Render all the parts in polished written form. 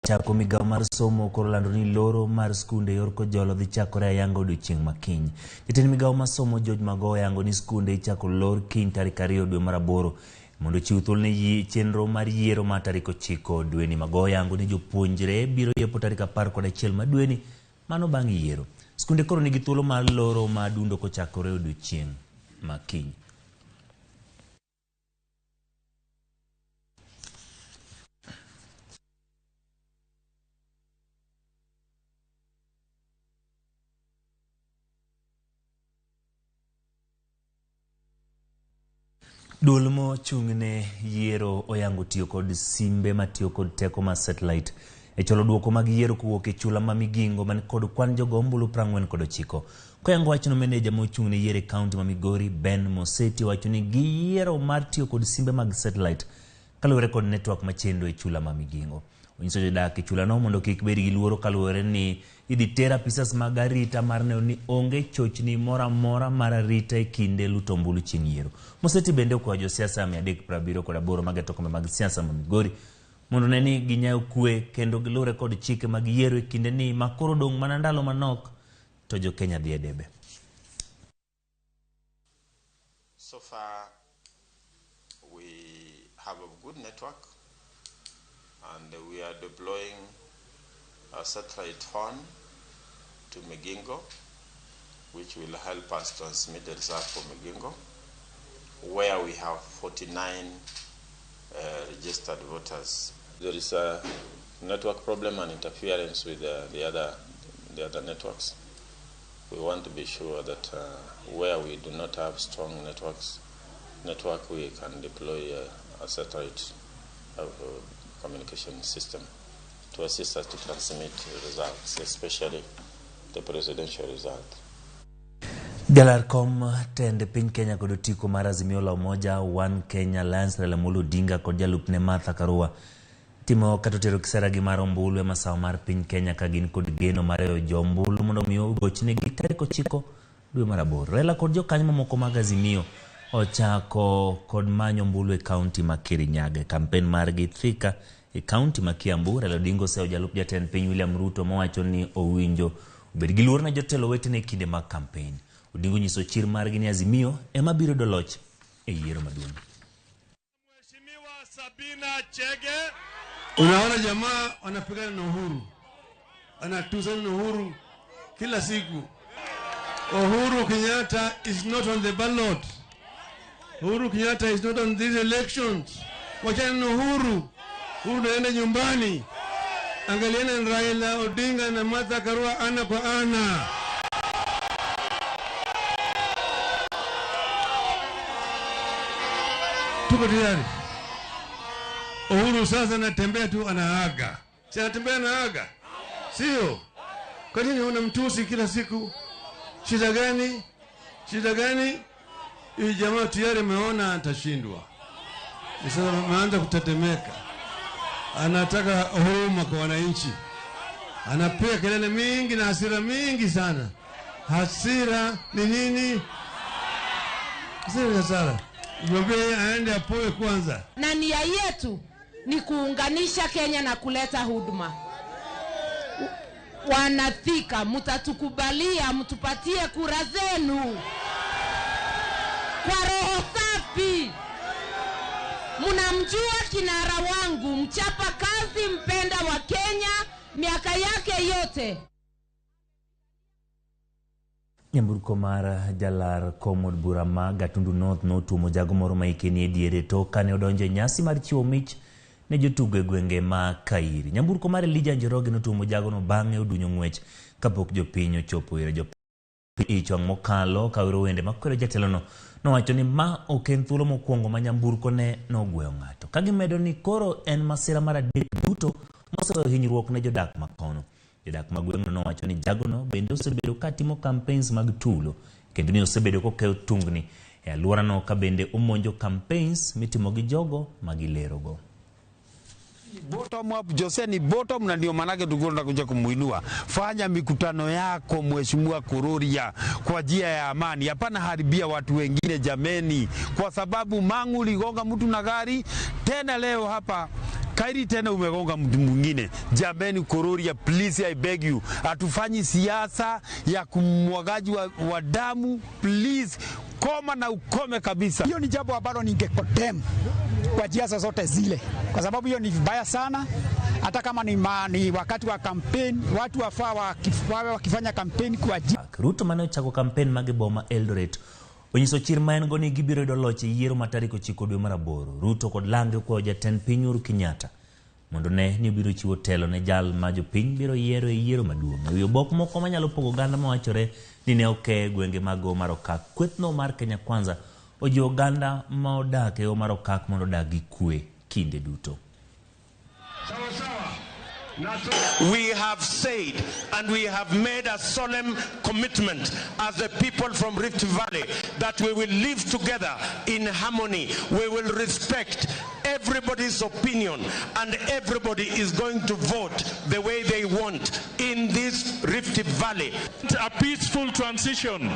chako migao mar somo koro lando ni loro mar skunde yor kojolo dhi chakore ayanga odiochieng' makiny. Jatend migao mar somo George Magoha yango ni skunde ichako lor kiny tarik 2 dwe mar 8 mondo chiw thuolo ne chenro mar yiero ma tarik 9 dwe ni. Magoha yango ni jopuonjre biro yepo tarik 11 dwe ni mano bang' yiero. Skunde koro nigi thuolo mar loro madundo kochakore odiochieng' makiny. Duol mochung'ne yiero oyango tiyo kod simbe matiyo kod teko mar satellite e cholo duoko mag yiero kowuok e chula ma Migingo man kod kwan jogo ombulu 49. Koyango wachno, meneja mochung'ne yiero e kaunti ma Migori Ben Moseti wacho ni giyiero mar tiyo kod simbe mag satellite kaluwore kod network machendo e chula ma Migingo. Onyiso jodak e chula no mondo kik bed gi luoro kaluwore ni idhi ter apisas mag arita mar neno ni onge chochni mora mora mar arita e kinde luto ombulu chieng' yiero. Moseti bende okwayo josiasa 378 mageto kombe mag siasa ma Migori mondo ne ni ginyayo kwe kendo giluwore kod chike mag yiero e kinde ni makoro dong' mana ndalo manok to jo Kenya dhi e debe. So far we have a good network and we are deploying a satellite phone to Migingo, which will help us transmit the result for Migingo, where we have 49 registered voters. There is a network problem and interference with the other networks. We want to be sure that where we do not have strong network, we can deploy a satellite communication system to assist us to transmit results, especially the presidential result. Galarkom tende piny Kenya kod otiko mar Azimio la Umoja One Kenya Alliance Raila Amolo Odinga kod jalupne Martha Karua timo katotero kisera gi mar ombulu e masawa mar piny Kenya ka gin kod geno mar jo ombulu mondo miyo gochne gi tarik 9 dwe mar 8. Raila kod jokanyo mamoko mag Azimio ochako kod manyo ombulu e kaunti ma Kirinyaga. Kampen mar gi Thika e kaunti ma Kiambu. Raila Odinga oseo jalup jatend piny William Ruto mowacho ni owinjo obed gi luor na jotelo wetene e kinde mag kampen. Odinga nyiso chir margi ni Azimio ema biro doloch e yiero maduong'. Mheshimiwa Sabina Chege, unaona jamaa wanapigana na Uhuru, anatuzana na Uhuru kila siku. Uhuru Kenyatta is not on the ballot. Uhuru Kenyatta is not on these elections. Wachana na Uhuru. Uhuru naenda nyumbani. Angaliana na Raila Odinga na Martha Karua ana kwa ana. Tuko tayari. Uhuru sasa anatembea tu anaaga. Si anatembea anaaga? Sio? Kwa nini unamtusi kila siku? Shida gani? Shida gani? Hii jamaa tayari ameona atashindwa. Sasa anaanza kutetemeka. Anataka huruma kwa wananchi. Anapiga kelele mingi na hasira mingi sana. Hasira ni nini? Hasira sana. Mwambie aende apoe kwanza. Na nia yetu ni kuunganisha Kenya na kuleta huduma. Wanathika, mtatukubalia, mtupatie kura zenu kwa roho safi. Mnamjua kinara wangu, mchapa kazi, mpenda wa Kenya, miaka yake yote. Nyamburko mar jalar Komod Burama Gatundu North notumo jago moro ma ikeni e diere to kane odonje nyasi mar chiwo mich ne jotugo e gwenge ma Kairi. Nyamburko mar Elijah Njoroge notumo jago no bang'e odunyo ng'wech kapok jopiny ochopo ire. Jopiny chwang' mokalo kawero wende makwero jatelo no nowacho ni ma ok en thuolo mokwongo ma nyamburko ne nogweyo ng'ato. Kagimedo ni koro en masira mar adek duto moseweyo hinyruok ne jodak makono. Jodak magweng'no nowacho ni jagono bende osebedo katimo campaigns mag tulo kendo ni osebedo kokeyo tungni e alworano ka bende omonjo campaigns mitimo gi jogo magilerogo. Bottom up, Jose ni bottom, na ndio manake tukona kuja kumuinua. Fanya mikutano yako Mheshimiwa Kururia kwa njia ya amani. Hapana haribia watu wengine jameni, kwa sababu Mang'u ligonga mtu na gari tena leo hapa Kairi tena umegonga mtu mwingine. Jameni Kururia, please I beg you, hatufanyi siasa ya kumwagaji wa damu, please koma na ukome kabisa. Hiyo ni jambo ambalo ningekondem kwa njia zote zile, kwa sababu hiyo ni vibaya sana. Hata kama ni wakati wa campaign, watu wafaa wakifanya campaign kwa Ruto mane ochako campaign mage boma Eldoret onyiso chir ma en go ni gibiro yudo loch e yiero ma tarik 9 dwe mar 8. Ruto kod lange kwa jatend piny Uhuru Kenyatta mondo ne ni biro chiwo telo ne jal ma jopiny biro yiero e yiero maduong'. Ewi obok moko manyalo pogo oganda mawachore ni ne oke gwenge mago mar Okak. Kwethno mar Kenya Kwanza ojiwo oganda ma odak e mar Okak mondo odag gi kwe kinde duto. We have said and we have made a solemn commitment as the people from Rift Valley that we will live together in harmony. We will respect everybody's opinion and everybody is going to vote the way they want in this Rift Valley. A peaceful transition.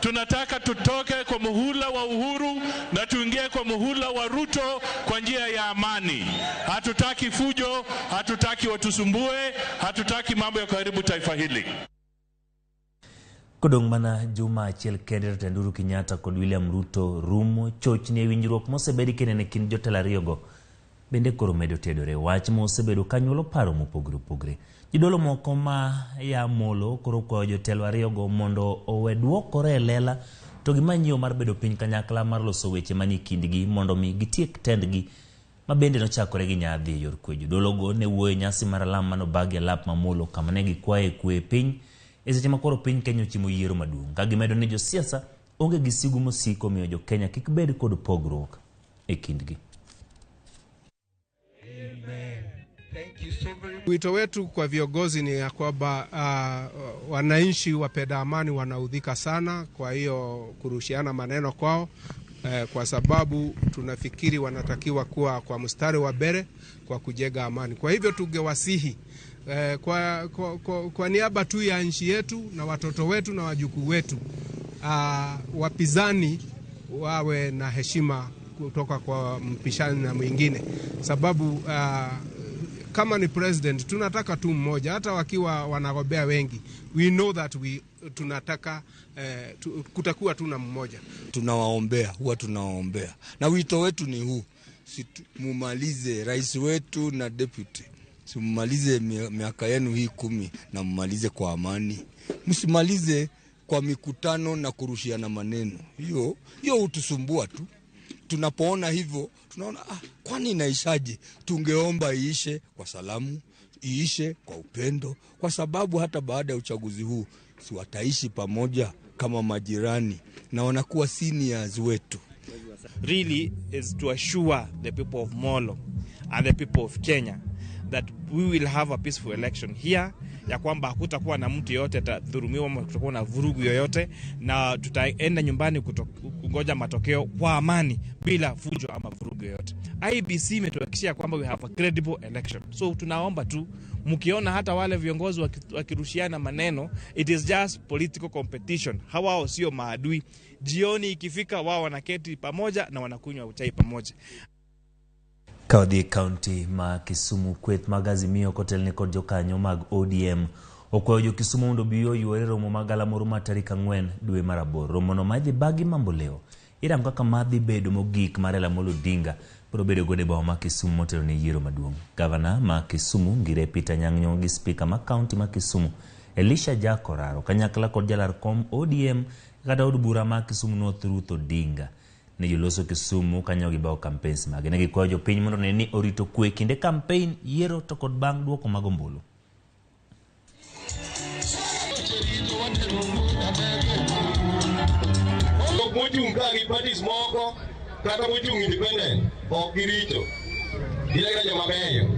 Tunataka tutoke kwa muhula wa Uhuru na tuingie kwa muhula wa Ruto kwa njia ya amani. Hatutaki fujo, hatutaki watusumbue, hatutaki mambo ya kuharibu taifa hili. Kodong mana juma achiel kende Jatend Uhuru Kenyatta kod William Ruto rumo chochni e winjruok mosebedi kinene kind jotelo ariyogo bende koro medo tedore. Wach mosebedo kanyuolo paro mopogore opogore. Jidolo moko ma ya molo koro kwayo jotelo ariyogo mondo owe duokore e lela to gimanyo mar bedo piny kanyakla mar loso weche mani kindgi mondo mi gitiek tendgi ma bende nochakore gi nyadhi e yor kwe. Jodologo ne wuoyo nyasi mar alam manobagi alap mamolo kama ne gikwaye kwe piny e seche makoro piny Kenya ochimo yiero maduong'. Ka gimedo ni josiasa onge gi sigu mosiko miyo jo Kenya kik bed kod pogruok e kindgi. Wito wetu kwa viongozi ni ya kwamba wananchi wapenda amani wanaudhika sana, kwa hiyo kurushiana maneno kwao, kwa sababu tunafikiri wanatakiwa kuwa kwa mstari wa mbele kwa kujenga amani. Kwa hivyo tungewasihi kwa niaba tu ya nchi yetu na watoto wetu na wajukuu wetu, wapinzani wawe na heshima kutoka kwa mpishani na mwingine, sababu kama ni president tunataka tu mmoja, hata wakiwa wanagombea wengi. We know that tunataka kutakuwa tu na mmoja. Tunawaombea, huwa tunawaombea. Na wito wetu ni huu, mumalize rais wetu na deputy. Mumalize miaka yenu hii 10 na mumalize kwa amani. Msimalize kwa mikutano na kurushiana maneno. Hiyo utusumbua tu. Tunapoona hivyo tunaona kwani inaishaje? Tungeomba iishe kwa salamu, iishe kwa upendo, kwa sababu hata baada ya uchaguzi huu si wataishi pamoja kama majirani na wanakuwa seniors wetu. Really is to assure the people of Molo and the people of Kenya that we will have a peaceful election here, ya kwamba hakutakuwa na mtu yote atadhulumiwa ama kutakuwa na vurugu yoyote, na tutaenda nyumbani kungoja matokeo kwa amani bila fujo ama vurugu yoyote. IEBC imetuhakikishia kwamba we have a credible election. So tunaomba tu, mkiona hata wale viongozi wakirushiana maneno, it is just political competition. Hawao sio maadui. Jioni ikifika wao wanaketi pamoja na wanakunywa chai pamoja. Kaudhi County ma Kisumu kweth magazimio kotelne kod jokanyo mag ODM okwayo jo Kisumu mondo biyo yuore romo magala moro ma tarik 4 dwe mar 8. Romono madhi bagi mambo leo irango kaka madhi bedo mogik mar Raila Amolo Odinga biro bedo gode boma ma Kisumu motelo ne yiero maduong'. Gavana ma Kisumu Ngire Peter Nyang'nyong gi speaker ma county ma Kisumu Elisha Jakoraro kanyakla kod jalar kom ODM kata od bura ma Kisumu North Ruth Odinga ne joloso Kisumu kanyo gi bao campaigns mage ne gikwayo jopiny mondo ne ni orito kwe kinde campaign yiero to kod bang' duoko mag ombulu. Mochung' gi parties moko kata mochung' independent ok girito. Gila joma beyo,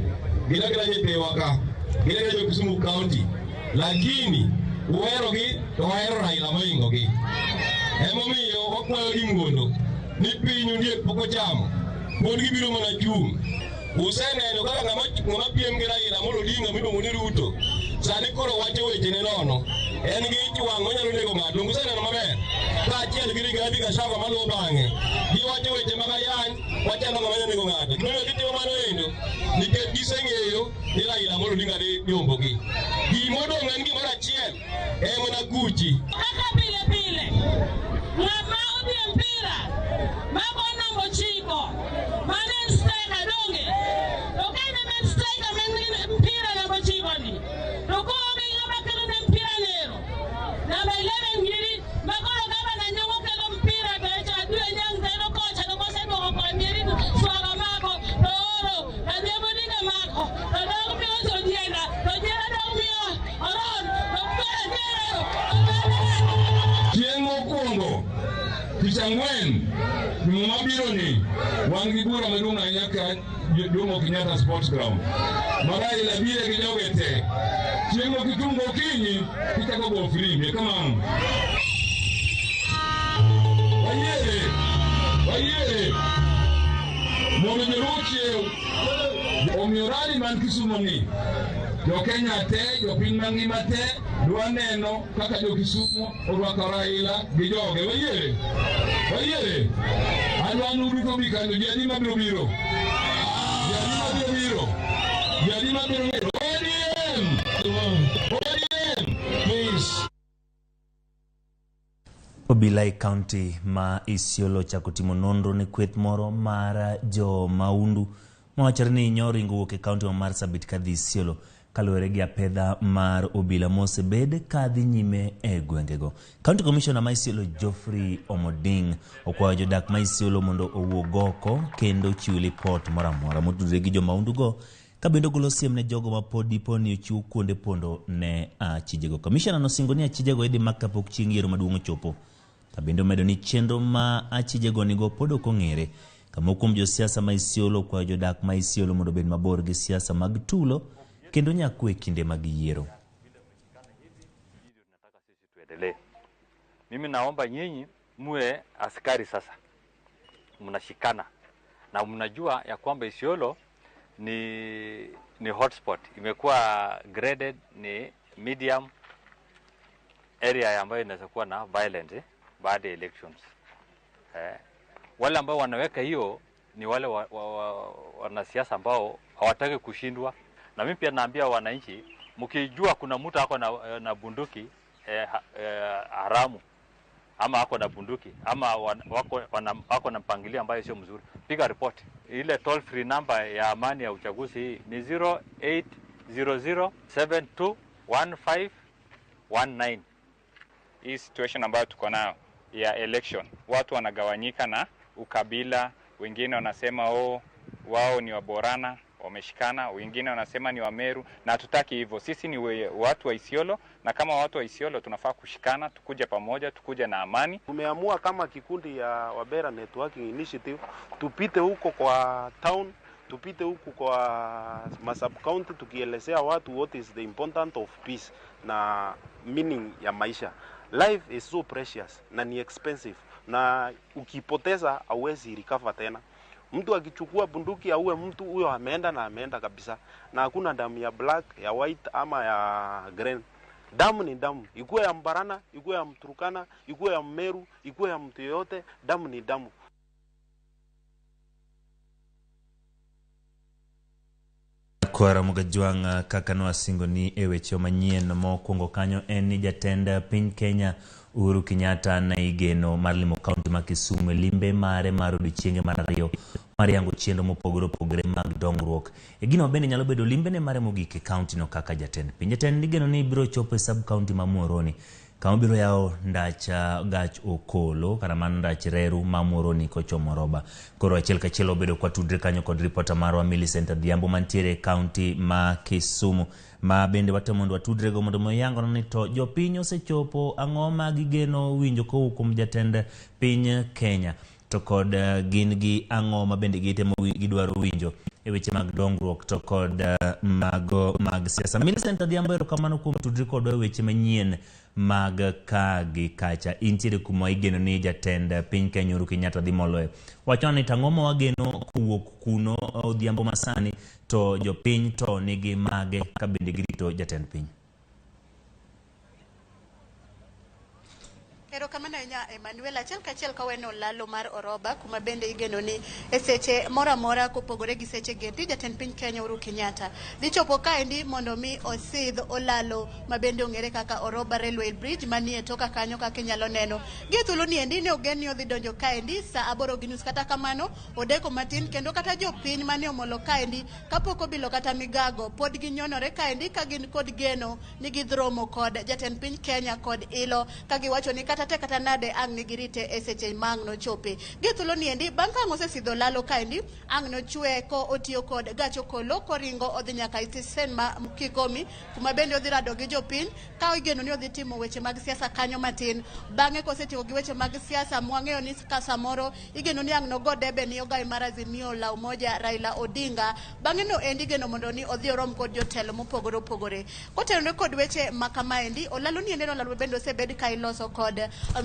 gila nyithiwa ka, gila jo Kisumu County, lakini uherogi to wahero Raila moingo gi. Emomiyo wakwayo gi ngondo ni pinyu ndiye poko chamo, pod gibiro mana chung'. Useneno kaka ng'ama piem gi Raila Amolo Odinga miluongo ni Ruto, sani koro wacho weche ne nono. En gi ich wang' onyalo nego ng'ato. Useneno maber kaachiel gi Rigathi Gachagua maluwo bang'e, giwacho weche mag ayany wachana ng'amanya nego ng'ato kendo kitimo mano endo nikech giseng'eyo ni Raila Amolo Odinga ne yombogi gimodong' en gimoro achiel mana kuchi kaka pile pile ng'ama odhi e mpira mago namba 9 mane striker donge to kane men striker men mpira namba 9 ni to ko mi ng'ama kelo ne mpira lero namba 11 ngiri magoro kama na nyongo kelo mpira to echa due nyang teno kocha to kose doko kwa ngiri swaga mako to oro na demo dinga mako to doko mi oso dienda to dienda doko mi oron to mpira diero chieng' mokwongo tich ang'wen mabiro ni wan gi bura maduong' ahinya ka Jomo Kenyatta Sports Ground ma Raila bire gi joge te chieng' kitungo okinyi kichako go free kama Wayere mondo joruche omiyo rali man Kisumu ni jo Kenya te jo piny mangima te dwa neno kaka jo Kisumu orwako Raila gi joge Wayere adwa nuduto bikano jadi mabiro biro ODM please. Obila County ma Isiolo chako timo nonro ne kweth moro mar jo maundu mawachore ni nyoringo wuok e county ma Marsabit kadhi Isiolo kaluwore gi apedha mar obila mosebed kadhi nyime e gwengego. County Commissioner ma Isiolo Geoffrey Omoding okwayo jodak ma Isiolo mondo owuog oko kendo chiw lipot moro amora motudore gi jo maundu go kabendo golo siem ne jogo ma pod dipo ni ochiw kuonde pondo ne achijego. Commissioner nosingo ni achijego idhi mak kapok chieng' yiero maduong' ochopo. Kabendo medo ni chenro ma achijego nigo pod ok ong'ere. Kama kuom josiasa ma Isiolo kwayo jodak ma Isiolo mondo bed mabor gi siasa mag tulo kendo nyakwe kinde mag yiero. Mimi naomba nyinyi muwe askari sasa. Mnashikana na mnajua ya kwamba Isiolo ni hotspot, imekuwa graded ni medium area ambayo inaweza kuwa na violence baada ya elections. Wale ambao wanaweka hiyo ni wale wanasiasa ambao hawataki kushindwa. Na mimi pia naambia wananchi, mkijua kuna mtu ako na bunduki haramu ama ako na bunduki ama wako na mpangilio ambayo sio mzuri, piga report. Ile toll free number ya amani ya uchaguzi hii ni 0800721519. Hii situation ambayo tuko nayo ya election, watu wanagawanyika na ukabila, wengine wanasema wao ni Waborana wameshikana, wengine wanasema ni Wameru, na hatutaki hivyo. Sisi ni watu wa Isiolo, na kama watu wa Isiolo tunafaa kushikana, tukuje pamoja, tukuje na amani. Tumeamua kama kikundi ya Wabera Networking Initiative tupite huko kwa town, tupite huko kwa sub county tukielezea watu what is the importance of peace na meaning ya maisha. Life is so precious na ni expensive, na ukipoteza hauwezi recover tena. Mtu akichukua bunduki auwe mtu, huyo ameenda kabisa, na hakuna damu ya black, ya white ama ya green. Damu ni damu, ikuwe ya Mbarana, ikuwe ya Mturukana, ikuwe ya Mmeru, ikuwe ya mtu yote, damu ni damu. Kwara Mugajwang kakano asingo ni ewecho manyien mokwongo kanyo en ni jatend piny Kenya Uhuru Kenyatta na igeno mar limo kaunti ma Kisumu limbe mare mar odiochienge mar ariyo mar yango chenro mopogore opogore mag dongruok. Gino bende nyalo bedo limbe ne mare mogik e kaunti no kaka jatend piny. Jatend igeno ni biro chopo e sub kaunti ma Muhoroni kama biro yao ndacha gach okolo kana man ndach reru ma Muhoroni kochomo Roba. Koro achiel kachiel obedo kwa tudre kanyo kod reporter marwa Millicent Adhiambo mantiere kaunti ma Kisumu ma bende watamondo watudre go mondo moyango ni to jopiny osechopo ang'o ma gigeno winjo ko kuom jatend piny Kenya to kod gin gi ang'o ma bende gitemo gidwaro winjo e weche mag dongruok to kod mag siasa. Millicent Adhiambo erokamano kuom tudre kod weche manyien mag kagi kacha intiere kuma igeno ni jatend piny Kenya Uhuru Kenyatta dhi moloe. Wachoni ni tang'o ma wageno kuwuok kuno Odhiambo masani to jopiny to nigi mage ka bende girito jatend piny. Erokamano ahinya Emmanuel, achiel kachiel kaweno lalo mar Oroba kuma bende igeno ni e seche mora mora kopogore gi seche gendi jatend piny Kenya Uhuru Kenyatta dhi chopo kaendi mondo mi osidh olalo mabende ong'ere kaka Oroba Railway Bridge manie toka kanyo kaka inyalo neno. Gi thuolo ni endi ne ogen ni odhi donjo kaendi saa 8:30 kata kamano odeko matin kendo kata jopiny mane omolo kaendi kapok obilo kata migago pod ginyonore kaendi ka gin kod geno ni gidhromo kod jatend piny Kenya kod ilo ka giwacho ni kata nade ang' ni girite e seche mang' no chope. Gi thuolo ni endi bang' ka osesidho lalo kaendi ang' no chwe ko otiyo kod gach okolo koringo odhi nyaka stesen ma Kikomi kuma bende odhi rado gi jopiny ka igeno ni odhi timo weche mag siasa kanyo matin. Bang'e kosetieko gi weche mag siasa mwang'eyo ni ka samoro igeno ni ang' no go debe ni ogai mar Azimio la Umoja Raila Odinga. Bang'e no endi igeno mondo ni odhi orom kod jotelo mopogore opogore. Kotenore kod weche makamaendi olalo ni eneno lalo bende osebed ka iloso kod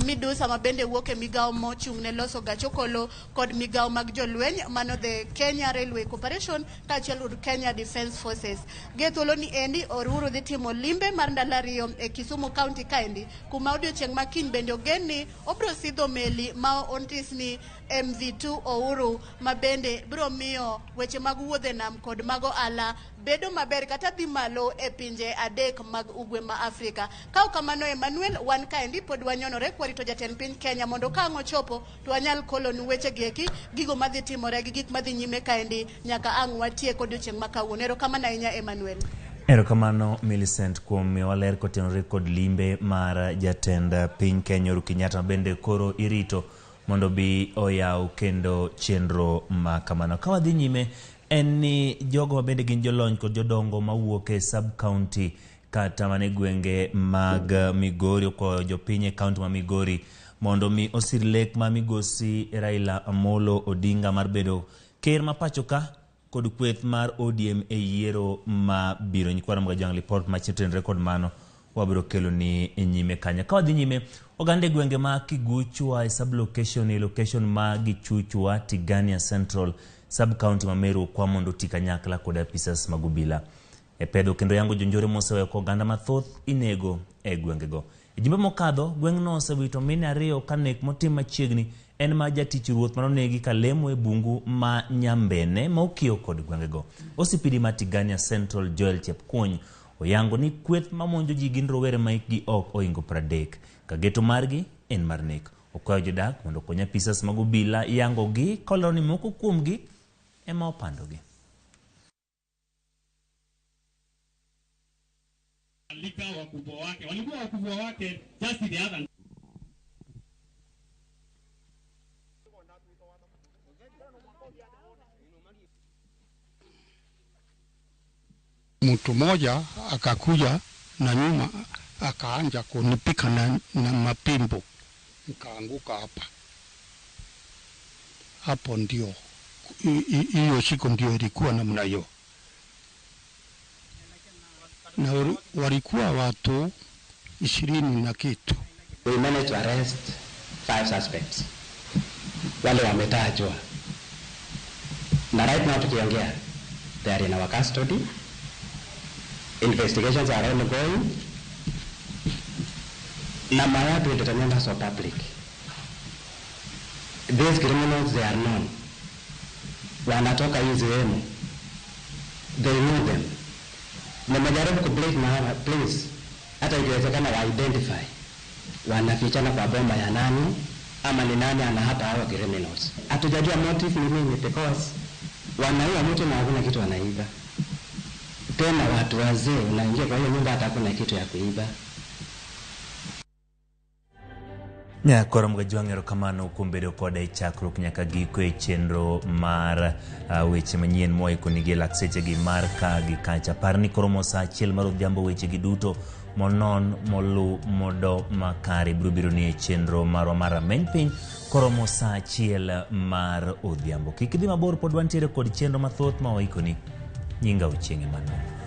midusa mabende wuok e migawo mochung' ne loso gach okolo kod migawo mag jolweny mano the Kenya Railway Corporation kaachiel kod Kenya Defence Forces. Gi thuolo ni endi Uhuru dhi timo limbe mar ndalo 2 e Kisumu County kaendi kuma odiochieng' ma kiny bende ogen ni obro sidho meli ma ontis ni MV2 Uhuru mabende bro miyo weche mag wuodhe nam kod mago ala bedo maber kata dhi malo e pinje adek mag ugwe ma Afrika. Ka kamano Emmanuel wan kaendi pod wanyonore kwarito jatend piny Kenya mondo ka ang' ochopo to wanyal kolo ni weche gieki gigo madhi timore gi gik madhi nyime kaendi nyaka ang' watie kod odiochieng' ma kawuono. Erokamano ahinya Emmanuel. Erokamano Millicent kuom miyowa ler kotenore kod limbe mar jatend piny Kenya Uhuru Kenyatta bende koro irito mondo bi oyaw kendo chenro ma kamano. Ka wadhi nyime en ni jogo mabende gin jolony kod jodongo mawuok e sub county kata mane gwenge mag Migori ko jopiny e county ma Migori mondo mi osir lek ma migosi Raila Amolo Odinga mar bedo ker ma pacho ka kod kweth mar ODM e yiero ma biro. Nyikwara mga jang report ma chitenre kod mano wabiro kelo ni nyime kanya. Ka wadhi nyime ogande gwenge ma Kiguchwa e sub location ma Gichuchwa Tigania Central sub county ma Meru kwa mondo tikanyakla kod apisas magubila e pedo kendo yango jonjore mosewe ko ganda mathoth inego e gwengego. E jimbe mokadho gweng'no osewito mine 2 kanek motim machiegni en ma jatich ruoth manonegi kalemo e bungu ma Nyambene ma okio kod gwengego. Osipidi ma Tigania Central Joel Chepkuony oyango ni kweth mamonjo ji gin rowere ma ikgi ok oingo 30 ka geto margi en mar nek. Okwayo jodak mondo konya pisas magubila yango gi koloni moko kuomgi ema opandogi. Alika wakubwa wake walikuwa wakubwa wake just the other mtu moja akakuja na nyuma akaanja kunipika na mapimbo nikaanguka hapa. Hapo ndio hiyo siku ndio ilikuwa namna hiyo, na walikuwa watu 20 na kitu. We managed to arrest 5 suspects wale wametajwa, na right now tukiongea they are in our custody. Investigations are ongoing. Na mayatu will determine us of public. These criminals, they are known. Wanatoka UZM. They know them. Na majaribu kubreak na please, hata ikiwezekana wa identify. Wanafichana kwa bomba ya nani, ama ni nani anahata hawa criminals. Hatujajua motive ni nini because wanaiba mtu na hakuna kitu wanaiba. Tena watu wazee unaingia kwa hiyo nyumba hata hakuna kitu ya kuiba. Nya koro mga jwang'ero kamano kuom bedo koda e chakruok nyaka giko e chenro mar weche manyien moikoni gi lak sechegi mar ka gi kacha. Par ni koro mo sa achiel mar odhiambo wechegi duto monon molu modo makare biro ni e chenro marwa mar rameny piny koro mo sa achiel mar odhiambo. Kik idhi mabor pod wantiere kod chenro mathoth ma waikoni. Nyinga Ochieng' Emmanuel.